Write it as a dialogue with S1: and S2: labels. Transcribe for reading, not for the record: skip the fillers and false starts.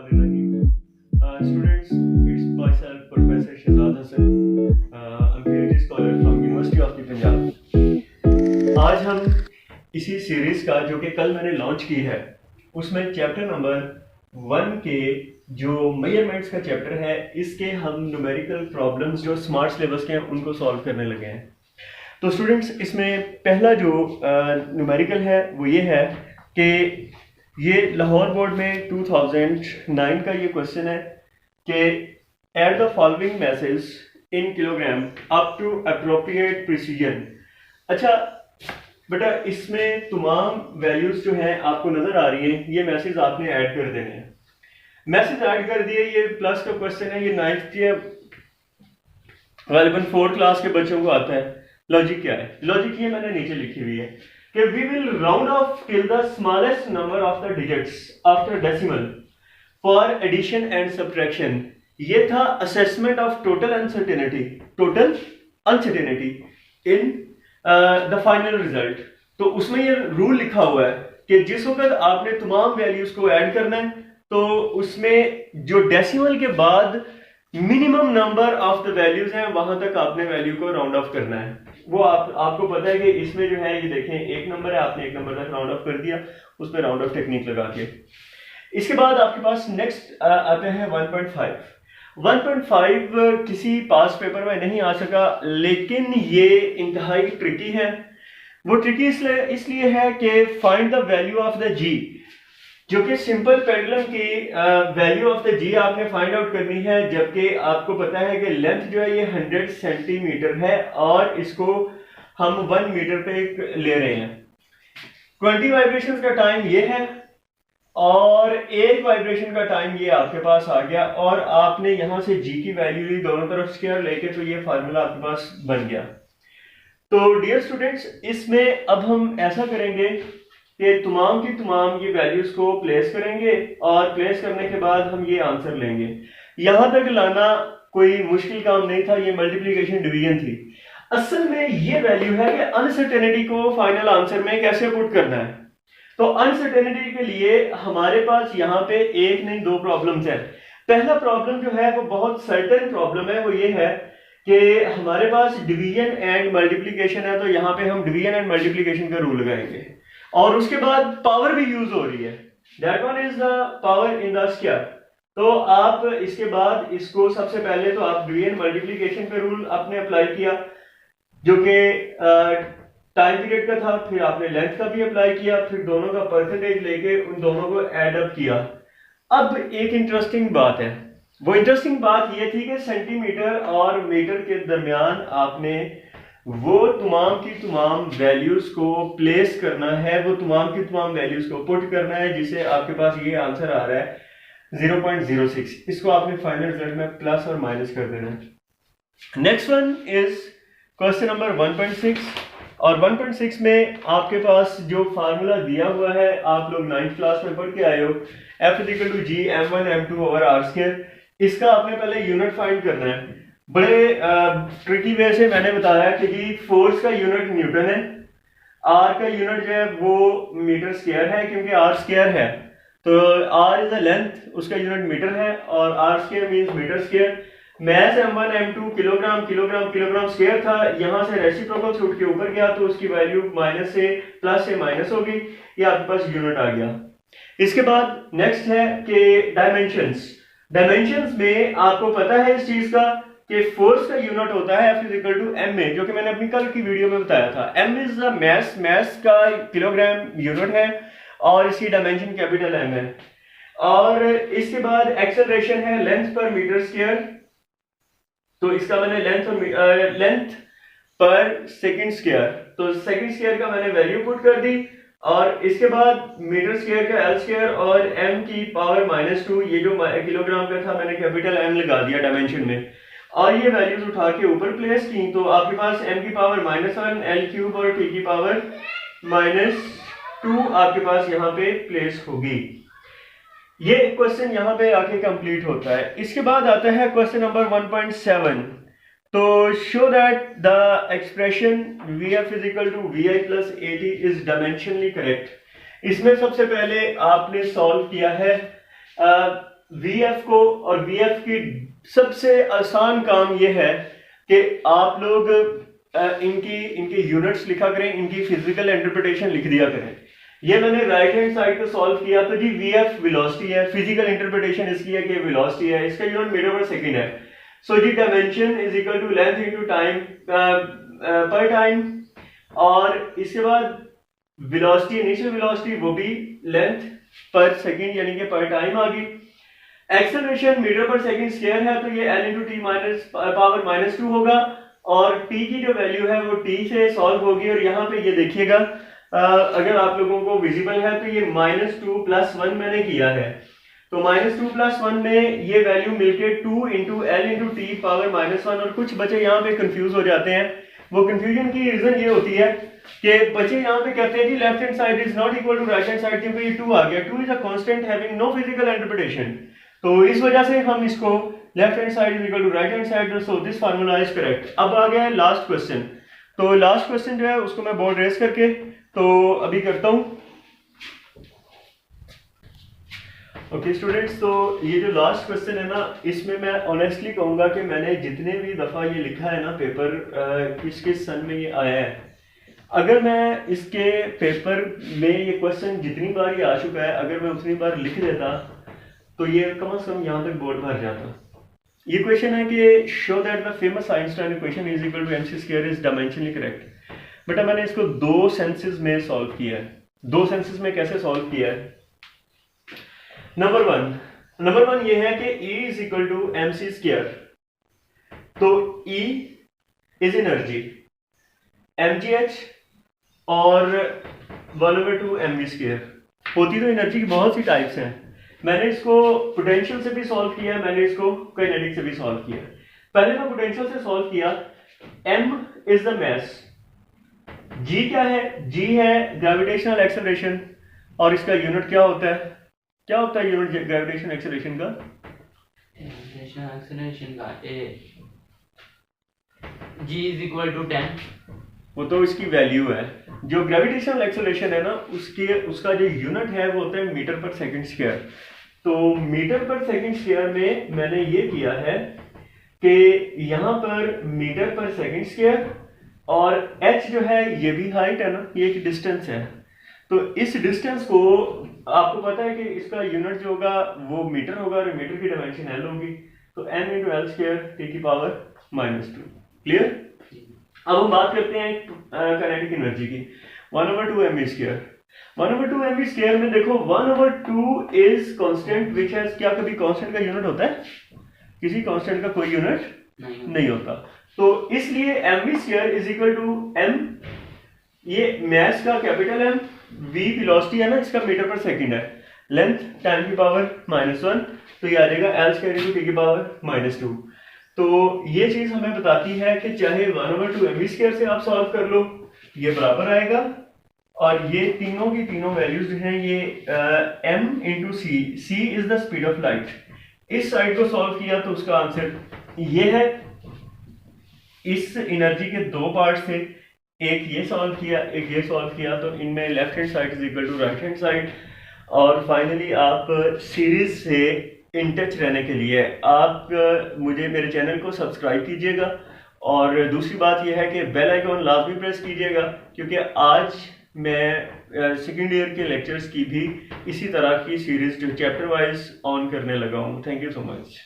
S1: Students, it's myself, Professor Shahzad Hassan. I'm PhD scholar from University of the Punjab. आज हम इसी series का जो कि कल मैंने लॉन्च की है उसमें चैप्टर नंबर 1 के जो मेजरमेंट्स का चैप्टर है इसके हम न्यूमेरिकल प्रॉब्लम्स जो स्मार्ट सिलेबस के हैं उनको सॉल्व करने लगे हैं। तो स्टूडेंट्स, इसमें पहला जो न्यूमेरिकल है वो ये है कि ये लाहौर बोर्ड में 2009 का ये क्वेश्चन है कि add the following message in kilogram up to appropriate precision. अच्छा बेटा, इसमें तमाम वैल्यूज जो हैं आपको नजर आ रही हैं, ये मैसेज आपने ऐड कर देने हैं। मैसेज ऐड कर दिए, ये प्लस का क्वेश्चन है, ये 9th या गालिबन 4th क्लास के बच्चों को आता है। लॉजिक क्या है? लॉजिक ये मैंने नीचे लिखी हुई है कि we will round off till the smallest number of the digits after decimal for addition and subtraction. ये था assessment of total uncertainty in the final result. तो उसमें ये रूल लिखा हुआ है कि जिस वक्त आपने तमाम वैल्यूज को ऐड करना है तो उसमें जो डेसिमल के बाद minimum number of the values हैं वहां तक आपने वैल्यू को राउंड ऑफ करना है। वो आपको पता है कि इसमें जो है ये देखें, एक नंबर है, आपने एक नंबर तक राउंड ऑफ कर दिया, उसमें राउंड ऑफ टेक्निक लगा के। इसके बाद आपके पास नेक्स्ट आता है 1.5 किसी पास पेपर में नहीं आ सका, लेकिन ये इंतहाई ट्रिकी है। वो ट्रिकी इसलिए है कि find the value of the G, जो कि सिंपल पेंडुलम की वैल्यू ऑफ द जी आपने फाइंड आउट करनी है, जबकि आपको पता है कि लेंथ जो है ये 100 सेंटीमीटर है और इसको हम 1 मीटर पे ले रहे हैं। 20 वाइब्रेशन का टाइम ये है और एक वाइब्रेशन का टाइम ये आपके पास आ गया और आपने यहां से जी की वैल्यू ली, दोनों तरफ स्क्वायर लेके, तो ये फार्मूला आपके पास बन गया। तो डियर स्टूडेंट्स, इसमें अब हम ऐसा करेंगे कि तमाम की तमाम ये वैल्यूज को प्लेस करेंगे और प्लेस करने के बाद हम ये आंसर लेंगे। यहां तक लाना कोई मुश्किल काम नहीं था, ये मल्टीप्लिकेशन डिवीजन थी। असल में ये वैल्यू है कि अनसर्टेनिटी को फाइनल आंसर में कैसे पुट करना है। तो अनसर्टेनिटी के लिए हमारे पास यहाँ पे एक नहीं दो प्रॉब्लम्स हैं। पहला प्रॉब्लम जो है वो बहुत सर्टेन प्रॉब्लम है, वो ये है कि हमारे पास डिवीजन एंड मल्टीप्लिकेशन है, तो यहाँ पे हम डिवीजन एंड मल्टीप्लिकेशन का रूल लगाएंगे और उसके बाद पावर भी यूज हो रही है, that one is the power in the square. तो आप इसके बाद इसको सबसे पहले तो आप डिवीजन मल्टीप्लिकेशन पे रूल आपने अप्लाई किया जो कि टाइम पीरियड का था, फिर आपने लेंथ का भी अप्लाई किया, फिर दोनों का परसेंटेज लेके उन दोनों को ऐड अप किया। अब एक इंटरेस्टिंग बात है, वो इंटरेस्टिंग बात ये थी कि सेंटीमीटर और मीटर के दरमियान आपने वो तमाम की तमाम वैल्यूज को प्लेस करना है, वो तमाम की तमाम वैल्यूज को पुट करना है, जिसे आपके पास ये आंसर आ रहा है 0.06। इसको आपने फाइनल रिजल्ट में प्लस और माइनस कर देना है। Next one is question number 1.6 और 1.6 में आपके पास जो फार्मूला दिया हुआ है, आप लोग 9th क्लास में पढ़ के आए हो, F equal to G m1 m2 over r square. इसका आपने पहले यूनिट फाइंड करना है। बड़े ट्रिकी वे से मैंने बताया कि जी फोर्स का यूनिट न्यूटन है, आर का यूनिट जो है वो मीटर स्क्वायर है, क्योंकि आर स्क्वायर है तो आर इज द लेंथ, उसका यूनिट मीटर है और R square means metre square. Mass m1 m2 kilogram kilogram kilogram square था, यहां से रेसिप्रोकल से उठ के ऊपर गया तो उसकी वैल्यू माइनस से प्लस से माइनस हो गई, ये आपके पास यूनिट आ गया। इसके बाद नेक्स्ट है कि डायमेंशंस में आपको पता है इस चीज का कि फोर्स का यूनिट होता है F इक्वल टू m में, जो कि मैंने अपनी कल की वीडियो में बताया था। m इज द मैस का किलोग्राम यूनिट है और इसकी डायमेंशन कैपिटल M है। और इसके बाद एक्सेलरेशन है लेंथ पर मीटर स्क्वायर, तो इसका मैंने लेंथ पर सेकंड स्क्वायर, तो सेकंड स्क्वायर का मैंने वैल्यू पुट कर दी और इसके बाद मीटर स्क्वायर का L स्क्वायर और m की पावर -2, ये जो किलोग्राम का था मैंने कैपिटल M लगा दिया डायमेंशन में और ये वैल्यूज उठा के ऊपर प्लेस की, तो आपके पास m की पावर -1 L क्यूब और t की पावर -2 आपके पास यहाँ पे प्लेस होगी। ये क्वेश्चन यहाँ पे आके कंप्लीट होता है। इसके बाद आता है क्वेश्चन नंबर 1.7। तो show that the expression Vf is equal to Vi plus AT is dimensionally correct. इसमें सबसे पहले आपने सॉल्व किया है VF को, और VF की सबसे आसान काम ये है कि आप लोग इनकी यूनिट्स लिखा करें, इनकी फिजिकल इंटरप्रिटेशन लिख दिया करें। ये मैंने राइट हैंड साइड को सॉल्व किया तो जी VF वेलोसिटी है, फिजिकल इंटरप्रिटेशन इसकी है कि वेलोसिटी है, इसका यूनिट मीटर पर सेकंड है। So G dimension is equal to length into time पर टाइम, और इसके बाद वेलोसिटी, इनिशियल वेलोसिटी वो भी लेंथ पर सेकंड यानी कि पर टाइम आ गई। एक्सेलरेशन मीटर पर सेकंड स्क्वायर है तो ये l into T minus power -2 होगा, और t की जो वैल्यू है वो t से सॉल्व होगी। और यहाँ पे ये देखिएगा अगर आप लोगों को विजिबल है तो ये -2 + 1 मैंने किया है, तो -2 + 1 में ये वैल्यू मिलके 2 into l into T power -1, और कुछ बच्चे यहाँ पे कंफ्यूज हो जाते हैं। वो कंफ्यूजन की रीजन ये होती है कि बच्चे यहाँ पे कहते हैं कि left hand side is not equal to right hand side, क्योंकि ये 2 आ गया। 2 is a constant having no physical interpretation, तो इस वजह से हम इसको left hand side is equal to right hand side, so this formula is correct. अब आ गया है लास्ट क्वेश्चन, तो लास्ट क्वेश्चन जो है उसको मैं बोर्ड रेस करके तो अभी करता हूं। ओके स्टूडेंट्स, तो ये जो लास्ट क्वेश्चन है ना, इसमें मैं ऑनेस्टली कहूंगा कि मैंने जितने भी दफा ये लिखा है ना पेपर, किस किस सन में ये आया है, अगर मैं इसके पेपर में ये क्वेश्चन जितनी बार ये आ चुका है अगर मैं उतनी बार लिख देता तो ये कम से कम यहाँ तक बोर्ड भर जाता। ये क्वेश्चन है कि show that the famous Einstein equation is equal to mc square is dimensionally correct. बेटा मैंने इसको 2 सेंसेस में सॉल्व किया है। 2 सेंसेस में कैसे सॉल्व किया है? नंबर वन ये है कि E is equal to mc square, तो E इज एनर्जी, mgh और 1/2 mv स्क्वायर। होती तो एनर्जी की बहुत सी टाइप्स हैं। मैंने इसको पोटेंशियल से भी सॉल्व किया, मैंने इसको काइनेटिक से भी सॉल्व किया। पहले मैं पोटेंशियल से सॉल्व किया। m is the mass, g क्या है? g है ग्रेविटेशनल एक्सेलरेशन, और इसका यूनिट क्या होता है? क्या होता है यूनिट ग्रेविटेशनल एक्सेलरेशन का?
S2: ग्रेविटेशनल एक्सेलरेशन का g इज इक्वल टू 10,
S1: वो तो इसकी वैल्यू है। जो ग्रेविटेशनल एक्सेलरेशन है ना, उसका जो यूनिट है वो होता है मीटर पर सेकंड स्क्वायर। तो मीटर पर सेकंड स्क्वायर में मैंने ये किया है कि यहाँ पर मीटर पर सेकंड स्क्वायर, और h जो है ये भी हाइट है ना, ये एक डिस्टेंस है। तो इस डिस्टेंस को आपको पता है कि इसका यूनिट जो होगा वो मीटर होगा, और मीटर की डायमेंशन l होगी, तो m into L square T की पावर -2। क्लियर? अब हम बात करते हैं काइनेटिक एनर्जी की। 1/2 mv स्क्वायर। 1/2 mv स्क्वायर में देखो 1/2 इज कांस्टेंट व्हिच हैज, क्या कभी कांस्टेंट का यूनिट होता है? किसी कांस्टेंट का कोई यूनिट नहीं होता। तो इसलिए mv square is equal to m, ये मास का कैपिटल M, v वेलोसिटी है ना इसका मीटर पर सेकंड है, लेंथ 10 की पावर -1, तो ये आ जाएगा l स्क्वायर इनटू t की पावर -2। तो ये चीज हमें बताती है कि चाहे 1/2 mv स्क्वायर से आप सॉल्व कर लो, ये बराबर आएगा, और ये तीनों की तीनों वैल्यूज जो हैं ये m into c is the speed of light. इस साइड को सॉल्व किया तो उसका आंसर ये है। इस एनर्जी के 2 पार्ट्स थे, एक ये सॉल्व किया एक ये सॉल्व किया, तो इनमें left hand side is equal to right hand side. और फाइनली आप सीरीज से इन टच रहने के लिए आप मुझे मेरे चैनल को सब्सक्राइब कीजिएगा, और दूसरी बात यह है कि बेल आइकॉन लाजमी प्रेस कीजिएगा, क्योंकि आज मैं सेकेंड ईयर के लेक्चर्स की भी इसी तरह की सीरीज जो चैप्टर वाइज ऑन करने लगा हूँ। Thank you so much.